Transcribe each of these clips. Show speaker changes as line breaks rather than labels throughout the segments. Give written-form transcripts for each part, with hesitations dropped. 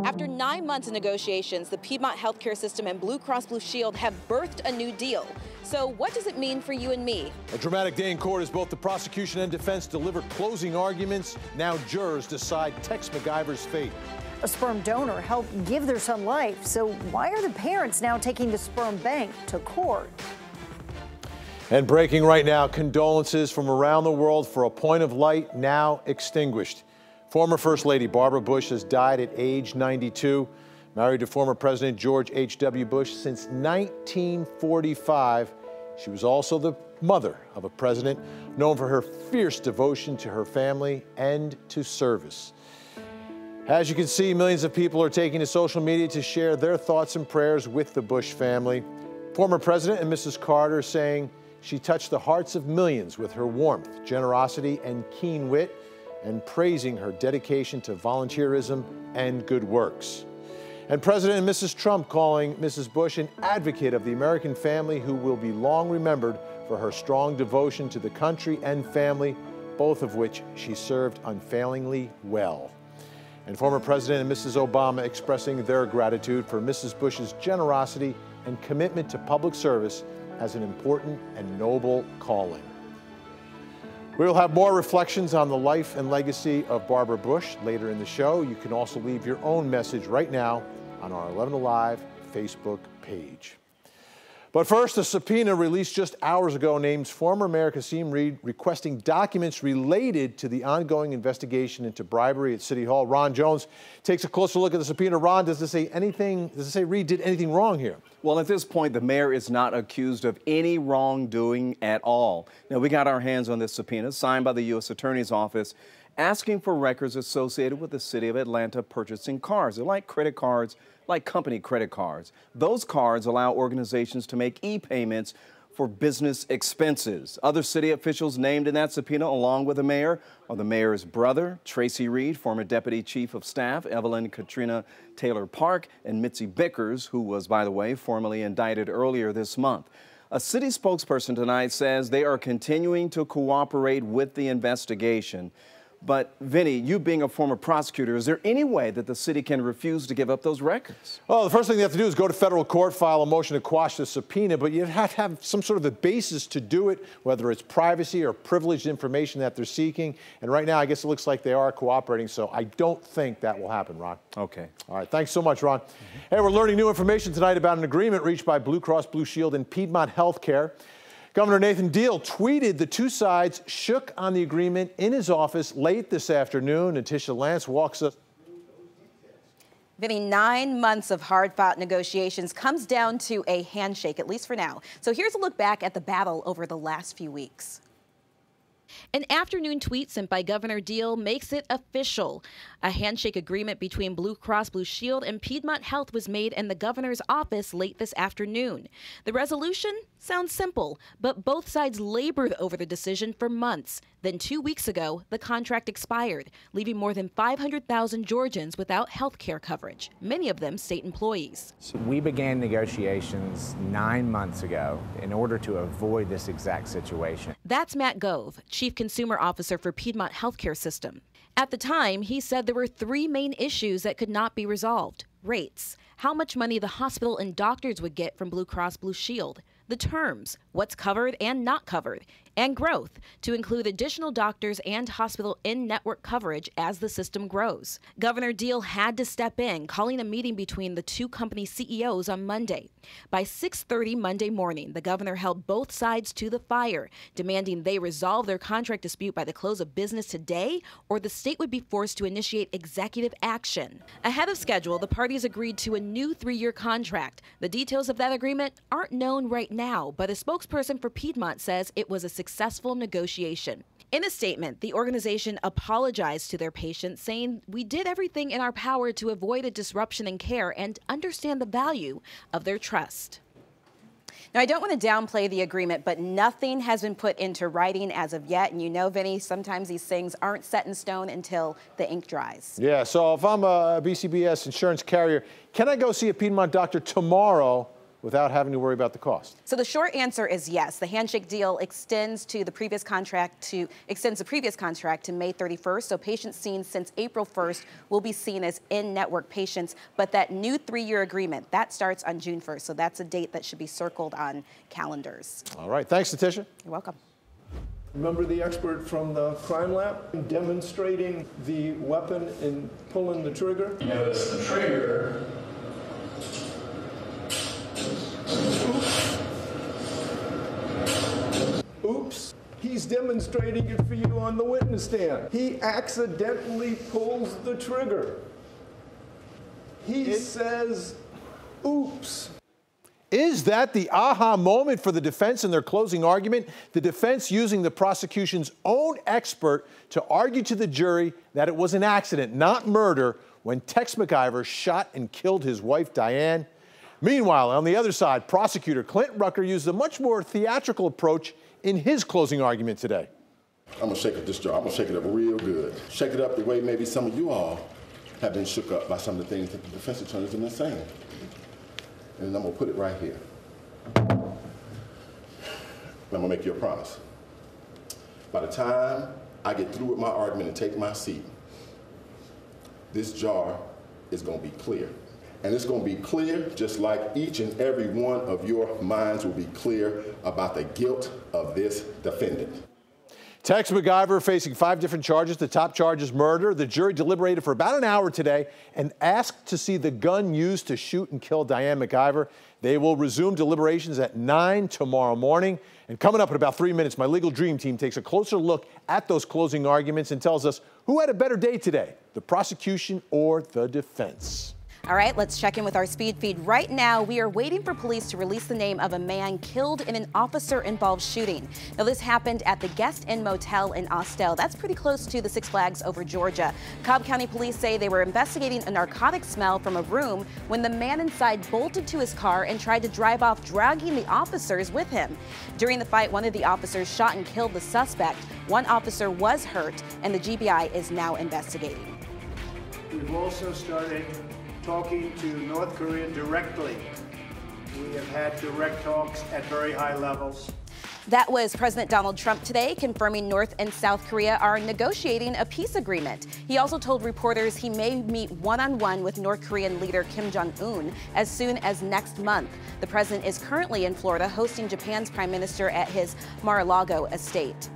After 9 months of negotiations, the Piedmont healthcare system and Blue Cross Blue Shield have birthed a new deal. So what does it mean for you and me?
A dramatic day in court as both the prosecution and defense deliver closing arguments. Now jurors decide Tex MacGyver's fate.
A sperm donor helped give their son life. So why are the parents now taking the sperm bank to court?
And breaking right now, condolences from around the world for a point of light now extinguished. Former First Lady Barbara Bush has died at age 92. Married to former President George H.W. Bush since 1945. She was also the mother of a president known for her fierce devotion to her family and to service. As you can see, millions of people are taking to social media to share their thoughts and prayers with the Bush family. Former President and Mrs. Carter saying she touched the hearts of millions with her warmth, generosity, and keen wit, and praising her dedication to volunteerism and good works. And President and Mrs. Trump calling Mrs. Bush an advocate of the American family who will be long remembered for her strong devotion to the country and family, both of which she served unfailingly well. And former President and Mrs. Obama expressing their gratitude for Mrs. Bush's generosity and commitment to public service as an important and noble calling. We will have more reflections on the life and legacy of Barbara Bush later in the show. You can also leave your own message right now on our 11 Alive Facebook page. But first, a subpoena released just hours ago names former Mayor Kasim Reed requesting documents related to the ongoing investigation into bribery at City Hall. Ron Jones takes a closer look at the subpoena. Ron, does it say Reed did anything wrong here?
Well, at this point, the mayor is not accused of any wrongdoing at all. Now, we got our hands on this subpoena signed by the U.S. Attorney's Office asking for records associated with the city of Atlanta purchasing cars. They're like credit cards, like company credit cards. Those cards allow organizations to make e-payments for business expenses. Other city officials named in that subpoena, along with the mayor, are the mayor's brother, Tracy Reed, former deputy chief of staff, Evelyn Katrina Taylor Park, and Mitzi Bickers, who was, by the way, formally indicted earlier this month. A city spokesperson tonight says they are continuing to cooperate with the investigation. But, Vinny, you being a former prosecutor, is there any way that the city can refuse to give up those records?
Well, the first thing they have to do is go to federal court, file a motion to quash the subpoena, but you have to have some sort of a basis to do it, whether it's privacy or privileged information that they're seeking. And right now, I guess it looks like they are cooperating, so I don't think that will happen, Ron.
Okay.
All right, thanks so much, Ron. Hey, we're learning new information tonight about an agreement reached by Blue Cross Blue Shield and Piedmont Healthcare. Governor Nathan Deal tweeted the two sides shook on the agreement in his office late this afternoon. Natisha Lance walks us.
Vinny, 9 months of hard-fought negotiations comes down to a handshake, at least for now. So here's a look back at the battle over the last few weeks. An afternoon tweet sent by Governor Deal makes it official. A handshake agreement between Blue Cross Blue Shield and Piedmont Health was made in the governor's office late this afternoon. The resolution sounds simple, but both sides labored over the decision for months. Then 2 weeks ago, the contract expired, leaving more than 500,000 Georgians without health care coverage, many of them state employees.
We began negotiations 9 months ago in order to avoid this exact situation.
That's Matt Gove, Chief Consumer Officer for Piedmont Healthcare System. At the time, he said there were 3 main issues that could not be resolved: rates, how much money the hospital and doctors would get from Blue Cross Blue Shield, the terms, what's covered and not covered, and growth, to include additional doctors and hospital in-network coverage as the system grows. Governor Deal had to step in, calling a meeting between the two company CEOs on Monday. By 6:30 Monday morning, the governor held both sides to the fire, demanding they resolve their contract dispute by the close of business today, or the state would be forced to initiate executive action. Ahead of schedule, the parties agreed to a new 3-year contract. The details of that agreement aren't known right now, but a spokesperson for Piedmont says it was a successful negotiation. In a statement, the organization apologized to their patients, saying, "We did everything in our power to avoid a disruption in care and understand the value of their trust." Now, I don't want to downplay the agreement, but nothing has been put into writing as of yet. And you know, Vinny, sometimes these things aren't set in stone until the ink dries.
Yeah, so if I'm a BCBS insurance carrier, can I go see a Piedmont doctor tomorrow without having to worry about the cost?
So the short answer is yes. The handshake deal extends the previous contract to May 31st. So patients seen since April 1st will be seen as in-network patients. But that new 3-year agreement, that starts on June 1st. So that's a date that should be circled on calendars.
All right. Thanks, Letitia.
You're welcome.
Remember the expert from the crime lab demonstrating the weapon and pulling the trigger?
Notice the trigger.
Oops. He's demonstrating it for you on the witness stand. He accidentally pulls the trigger. He says, oops.
Is that the aha moment for the defense in their closing argument? The defense using the prosecution's own expert to argue to the jury that it was an accident, not murder, when Tex McIver shot and killed his wife, Diane. Meanwhile, on the other side, prosecutor Clint Rucker used a much more theatrical approach in his closing argument today.
I'm gonna shake up this jar. I'm gonna shake it up real good. Shake it up the way maybe some of you all have been shook up by some of the things that the defense attorneys have been saying. And I'm gonna put it right here. I'm gonna make you a promise. By the time I get through with my argument and take my seat, this jar is gonna be clear. And it's gonna be clear just like each and every one of your minds will be clear about the guilt of this defendant.
Tex McIver facing 5 different charges. The top charge is murder. The jury deliberated for about an hour today and asked to see the gun used to shoot and kill Diane McIver. They will resume deliberations at 9 tomorrow morning. And coming up in about 3 minutes, my legal dream team takes a closer look at those closing arguments and tells us who had a better day today, the prosecution or the defense.
All right, let's check in with our speed feed. Right now, we are waiting for police to release the name of a man killed in an officer-involved shooting. Now, this happened at the Guest Inn Motel in Austell. That's pretty close to the Six Flags over Georgia. Cobb County police say they were investigating a narcotic smell from a room when the man inside bolted to his car and tried to drive off, dragging the officers with him. During the fight, one of the officers shot and killed the suspect. One officer was hurt, and the GBI is now investigating.
We've also started talking to North Korea directly. We have had direct talks at very high levels.
That was President Donald Trump today, confirming North and South Korea are negotiating a peace agreement. He also told reporters he may meet one-on-one with North Korean leader Kim Jong-un as soon as next month. The president is currently in Florida hosting Japan's prime minister at his Mar-a-Lago estate.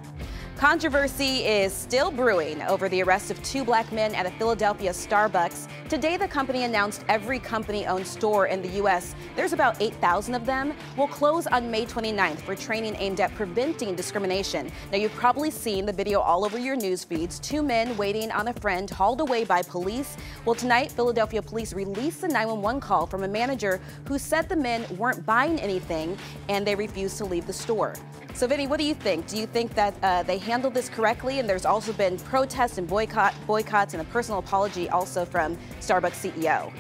Controversy is still brewing over the arrest of 2 black men at a Philadelphia Starbucks. Today, the company announced every company-owned store in the U.S., there's about 8,000 of them, will close on May 29th for training aimed at preventing discrimination. Now, you've probably seen the video all over your news feeds. 2 men waiting on a friend hauled away by police. Well, tonight, Philadelphia police released the 911 call from a manager who said the men weren't buying anything and they refused to leave the store. So, Vinny, what do you think? Do you think that they handled this correctly? And there's also been protests and boycotts and a personal apology also from Starbucks CEO.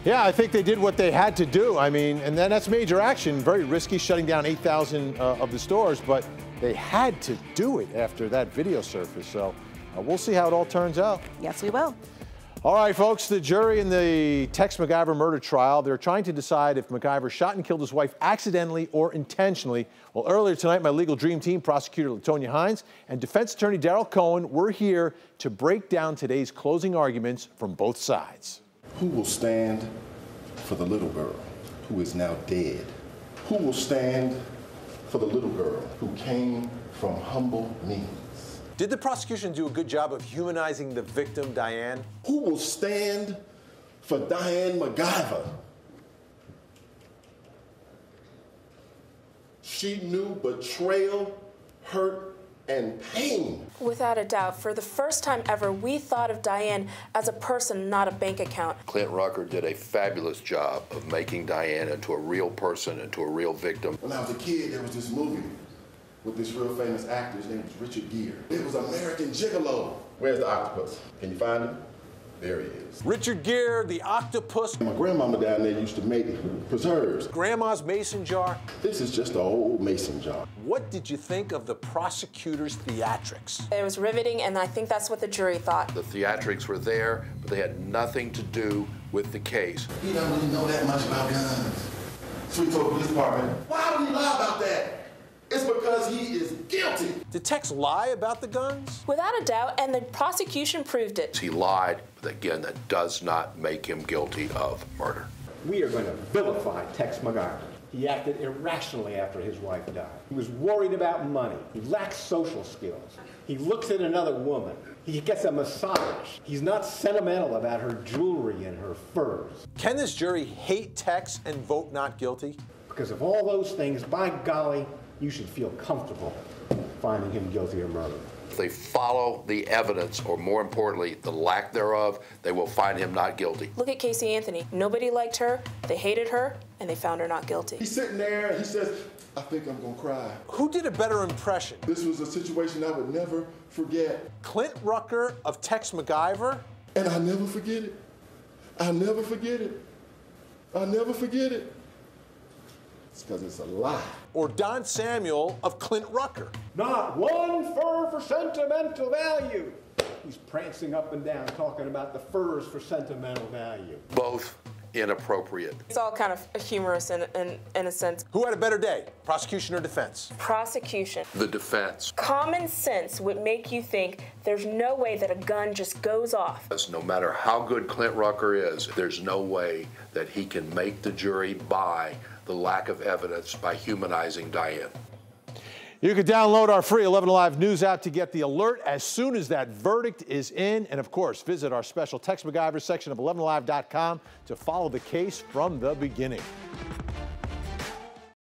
Yeah, I think they did what they had to do. I mean, and then that's major action. Very risky, shutting down 8,000 of the stores, but they had to do it after that video surfaced. So we'll see how it all turns out.
Yes, we will.
All right, folks, the jury in the Tex McIver murder trial, they're trying to decide if McIver shot and killed his wife accidentally or intentionally. Well, earlier tonight, my legal dream team, prosecutor LaTonya Hines and defense attorney Darrell Cohen, were here to break down today's closing arguments from both sides.
Who will stand for the little girl who is now dead? Who will stand for the little girl who came from humble means?
Did the prosecution do a good job of humanizing the victim, Diane?
Who will stand for Diane McIver? She knew betrayal, hurt, and pain.
Without a doubt, for the first time ever, we thought of Diane as a person, not a bank account.
Clint Rucker did a fabulous job of making Diane into a real person, into a real victim.
When I was a kid, there was this movie with this real famous actor. His name was Richard Gere. It was American Gigolo. Where's the octopus? Can you find him? There he is.
Richard Gere, the octopus.
My grandmama down there used to make preserves.
Grandma's mason jar.
This is just an old mason jar.
What did you think of the prosecutor's theatrics?
It was riveting, and I think that's what the jury thought.
The theatrics were there, but they had nothing to do with the case.
He don't really know that much about guns. So he told the police department, why would he lie about that? It's because he is guilty.
Did Tex lie about the guns?
Without a doubt, and the prosecution proved it.
He lied, but again, that does not make him guilty of murder.
We are going to vilify Tex McGuire. He acted irrationally after his wife died. He was worried about money. He lacks social skills. He looks at another woman. He gets a massage. He's not sentimental about her jewelry and her furs.
Can this jury hate Tex and vote not guilty?
Because of all those things, by golly, you should feel comfortable finding him guilty of murder.
If they follow the evidence, or more importantly, the lack thereof, they will find him not guilty.
Look at Casey Anthony. Nobody liked her, they hated her, and they found her not guilty.
He's sitting there and he says, I think I'm gonna cry.
Who did a better impression?
This was a situation I would never forget.
Clint Rucker of Tex MacGyver?
And I'll never forget it. I'll never forget it. I'll never forget it. It's because it's a lie.
Or Don Samuel of Clint Rucker?
Not one fur for sentimental value. He's prancing up and down talking about the furs for sentimental value.
Both inappropriate.
It's all kind of humorous in a sense.
Who had a better day, prosecution or defense?
Prosecution.
The defense.
Common sense would make you think there's no way that a gun just goes off.
No matter how good Clint Rucker is, there's no way that he can make the jury buy the lack of evidence by humanizing Diane.
You can download our free 11 Alive News app to get the alert as soon as that verdict is in. And of course, visit our special Tex MacGyver section of 11alive.com to follow the case from the beginning.